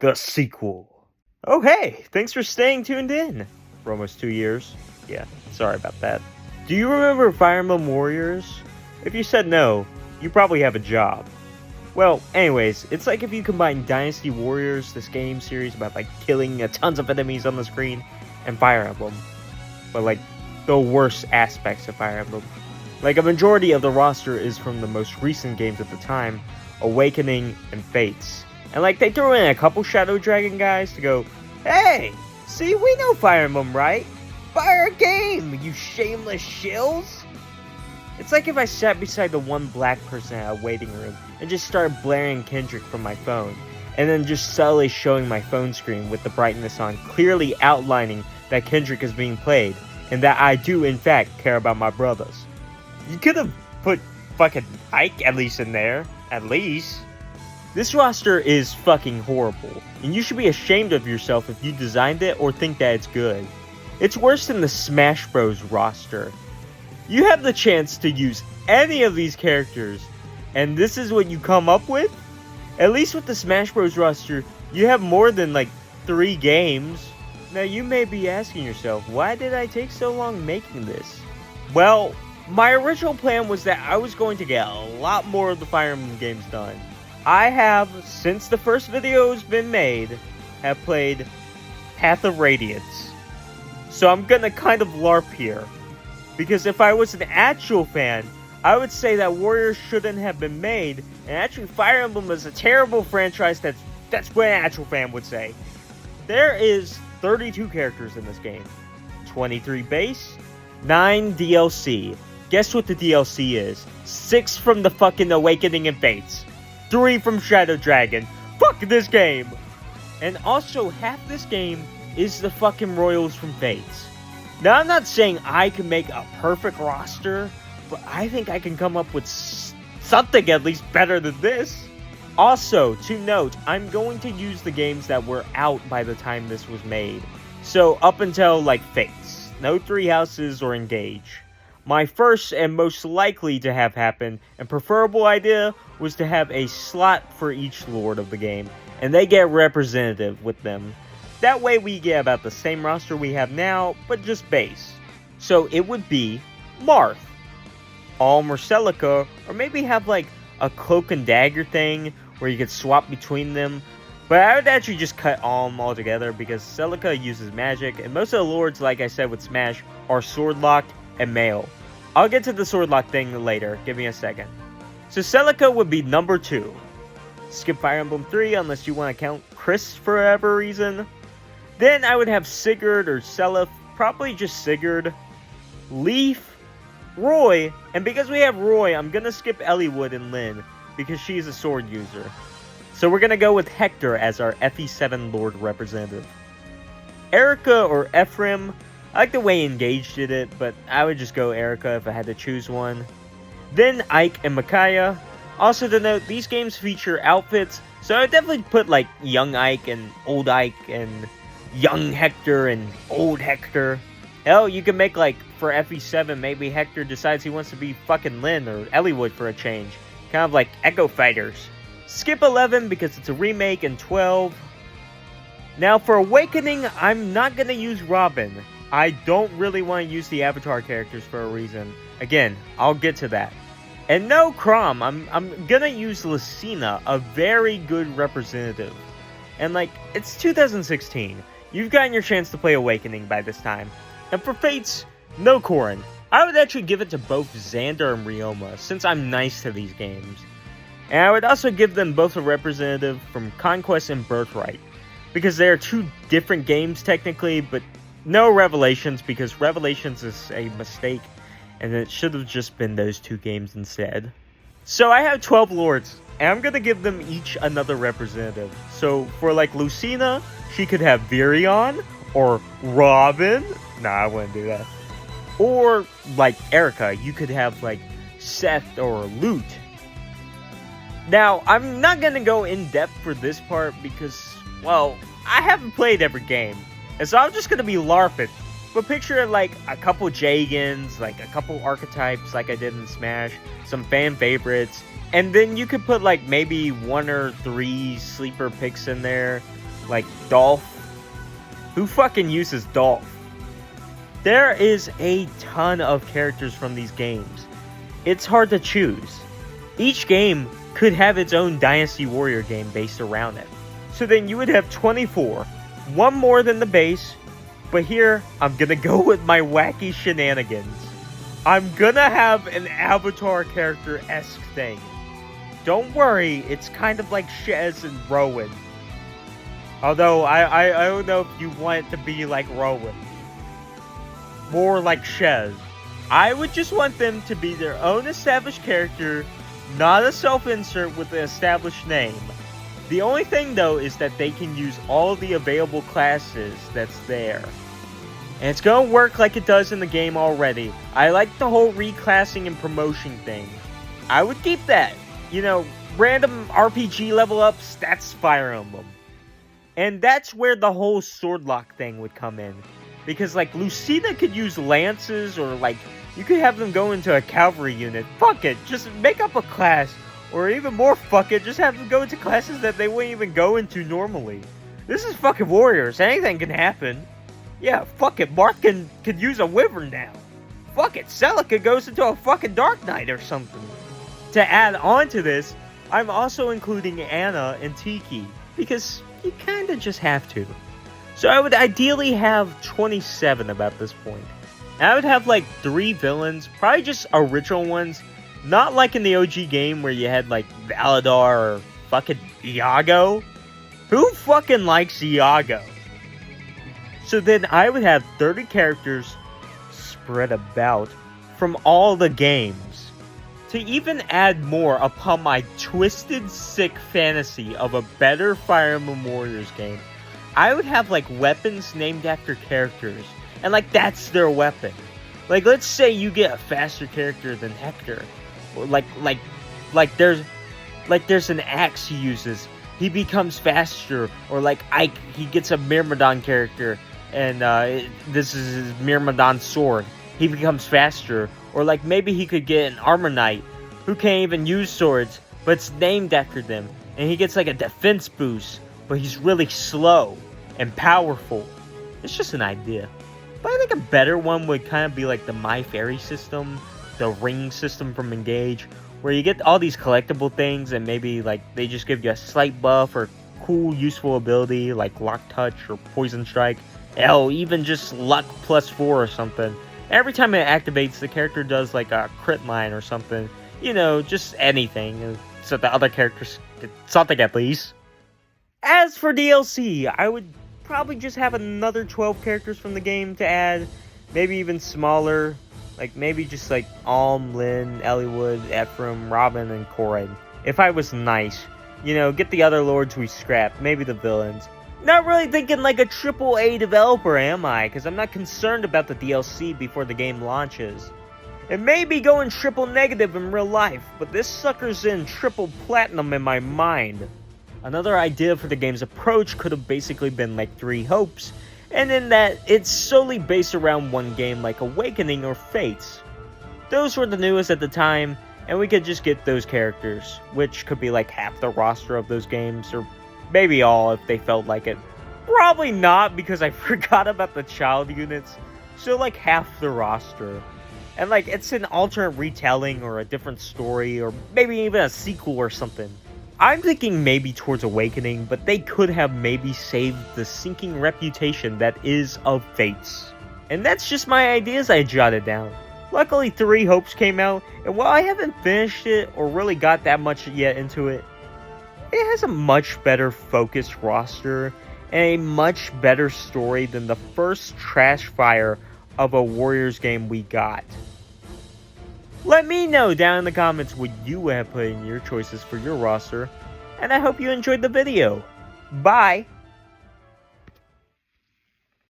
the sequel. Oh hey, thanks for staying tuned in for almost 2 years. Yeah, sorry about that. Do you remember Fire Emblem Warriors? If you said no, you probably have a job. Well, anyways, it's like if you combine Dynasty Warriors, this game series about like killing tons of enemies on the screen, and Fire Emblem. But like, the worst aspects of Fire Emblem. Like, a majority of the roster is from the most recent games at the time, Awakening and Fates. And like, they throw in a couple Shadow Dragon guys to go, hey, see, we know Fire Emblem, right? Fire a game, you shameless shills! It's like if I sat beside the one black person at a waiting room and just started blaring Kendrick from my phone, and then just subtly showing my phone screen with the brightness on, clearly outlining that Kendrick is being played, and that I do in fact care about my brothers. You could have put fucking Ike at least in there, at least. This roster is fucking horrible, and you should be ashamed of yourself if you designed it or think that it's good. It's worse than the Smash Bros roster. You have the chance to use any of these characters, and this is what you come up with? At least with the Smash Bros roster, you have more than like 3 games. Now you may be asking yourself, why did I take so long making this? Well, my original plan was that I was going to get a lot more of the Fire Emblem games done. I have, since the first video has been made, have played Path of Radiance. So I'm gonna kind of LARP here. Because if I was an actual fan, I would say that Warriors shouldn't have been made, and actually Fire Emblem is a terrible franchise. That's what an actual fan would say. There is 32 characters in this game. 23 base, 9 DLC. Guess what the DLC is? 6 from the fucking Awakening and Fates. 3 from Shadow Dragon. Fuck this game! And also, half this game is the fucking Royals from Fates. Now, I'm not saying I can make a perfect roster, but I think I can come up with something at least better than this. Also, to note, I'm going to use the games that were out by the time this was made. So, up until, like, Fates. No 3 Houses or Engage. My first and most likely to have happen and preferable idea was to have a slot for each Lord of the game, and they get representative with them. That way we get about the same roster we have now, but just base. So it would be Marth, Alm or Celica, or maybe have like a cloak and dagger thing where you could swap between them. But I would actually just cut Alm altogether because Celica uses magic, and most of the lords, like I said with Smash, are sword locked and male. I'll get to the sword lock thing later, give me a second. So Celica would be number 2. Skip Fire Emblem 3 unless you want to count Chris for whatever reason. Then I would have Sigurd or Seliph, probably just Sigurd, Leaf, Roy, and because we have Roy, I'm gonna skip Eliwood and Lyn, because she's a sword user. So we're gonna go with Hector as our FE7 Lord representative. Erica or Ephraim, I like the way Engage did it, but I would just go Erica if I had to choose one. Then Ike and Micaiah. Also to note, these games feature outfits, so I would definitely put like young Ike and old Ike and young Hector and old Hector. Hell, you can make like, for FE7, maybe Hector decides he wants to be fucking Lyn or Eliwood for a change. Kind of like Echo Fighters. Skip 11 because it's a remake, and 12. Now for Awakening, I'm not going to use Robin. I don't really want to use the Avatar characters for a reason. Again, I'll get to that. And no Chrom, I'm going to use Lucina, a very good representative. And like, it's 2016. You've gotten your chance to play Awakening by this time. And for Fates, no Corrin. I would actually give it to both Xander and Ryoma, since I'm nice to these games. And I would also give them both a representative from Conquest and Birthright. Because they are 2 different games technically, but no Revelations, because Revelations is a mistake. And it should have just been those 2 games instead. So I have 12 lords, and I'm gonna give them each another representative. So for like Lucina, she could have Virion, or Robin. Nah, I wouldn't do that. Or like Erica, you could have like Seth or Lute. Now, I'm not gonna go in depth for this part because, well, I haven't played every game. And so I'm just gonna be LARPing. But picture like a couple Jagans, like a couple archetypes like I did in Smash, some fan favorites, and then you could put like maybe 1 or 3 sleeper picks in there. Like Dolph. Who fucking uses Dolph? There is a ton of characters from these games. It's hard to choose. Each game could have its own Dynasty Warrior game based around it. So then you would have 24, one more than the base, but here I'm gonna go with my wacky shenanigans. I'm gonna have an Avatar character-esque thing. Don't worry, it's kind of like Shez and Rowan. Although I don't know if you want it to be like Rowan. More like Shez. I would just want them to be their own established character, not a self-insert with an established name. The only thing though is that they can use all the available classes that's there. And it's gonna work like it does in the game already. I like the whole reclassing and promotion thing. I would keep that. You know, random RPG level ups, that's Fire Emblem. And that's where the whole sword lock thing would come in. Because like Lucina could use lances, or like you could have them go into a cavalry unit. Fuck it, just make up a class. Or even more fuck it, just have them go into classes that they wouldn't even go into normally. This is fucking Warriors, anything can happen. Yeah, fuck it, Marth could use a wyvern now. Fuck it, Celica goes into a fucking Dark Knight or something. To add on to this, I'm also including Anna and Tiki, because you kinda just have to. So I would ideally have 27 about this point. And I would have like 3 villains, probably just original ones, not like in the OG game where you had like Valadar or fucking Iago. Who fucking likes Iago? So then I would have 30 characters spread about from all the games. To even add more upon my twisted, sick fantasy of a better Fire Emblem Warriors game, I would have like weapons named after characters, and like that's their weapon. Like let's say you get a faster character than Hector, or like there's an axe he uses, he becomes faster, or like Ike, he gets a Myrmidon character, and this is his Myrmidon sword, he becomes faster. Or like maybe he could get an Armor Knight who can't even use swords, but it's named after them, and he gets like a defense boost, but he's really slow and powerful. It's just an idea. But I think a better one would kind of be like the My Fairy system, the ring system from Engage, where you get all these collectible things and maybe like they just give you a slight buff or cool useful ability like Lock Touch or Poison Strike. Hell, even just Luck +4 or something. Every time it activates, the character does like a crit line or something. You know, just anything. So the other characters get something at least. As for DLC, I would probably just have another 12 characters from the game to add. Maybe even smaller. Like maybe just like Alm, Lynn, Eliwood, Ephraim, Robin, and Corin. If I was nice. You know, get the other lords we scrapped. Maybe the villains. Not really thinking like a AAA developer, am I? Because I'm not concerned about the DLC before the game launches. It may be going triple negative in real life, but this sucker's in triple platinum in my mind. Another idea for the game's approach could have basically been like 3 hopes, and in that it's solely based around one game like Awakening or Fates. Those were the newest at the time, and we could just get those characters, which could be like half the roster of those games, or maybe all if they felt like it. Probably not, because I forgot about the child units, so like half the roster. And like it's an alternate retelling or a different story, or maybe even a sequel or something. I'm thinking maybe towards Awakening, but they could have maybe saved the sinking reputation that is of Fates. And that's just my ideas I jotted down. Luckily 3 Hopes came out, and while I haven't finished it or really got that much yet into it, it has a much better focused roster and a much better story than the first trash fire of a Warriors game we got. Let me know down in the comments what you have put in your choices for your roster, and I hope you enjoyed the video. Bye!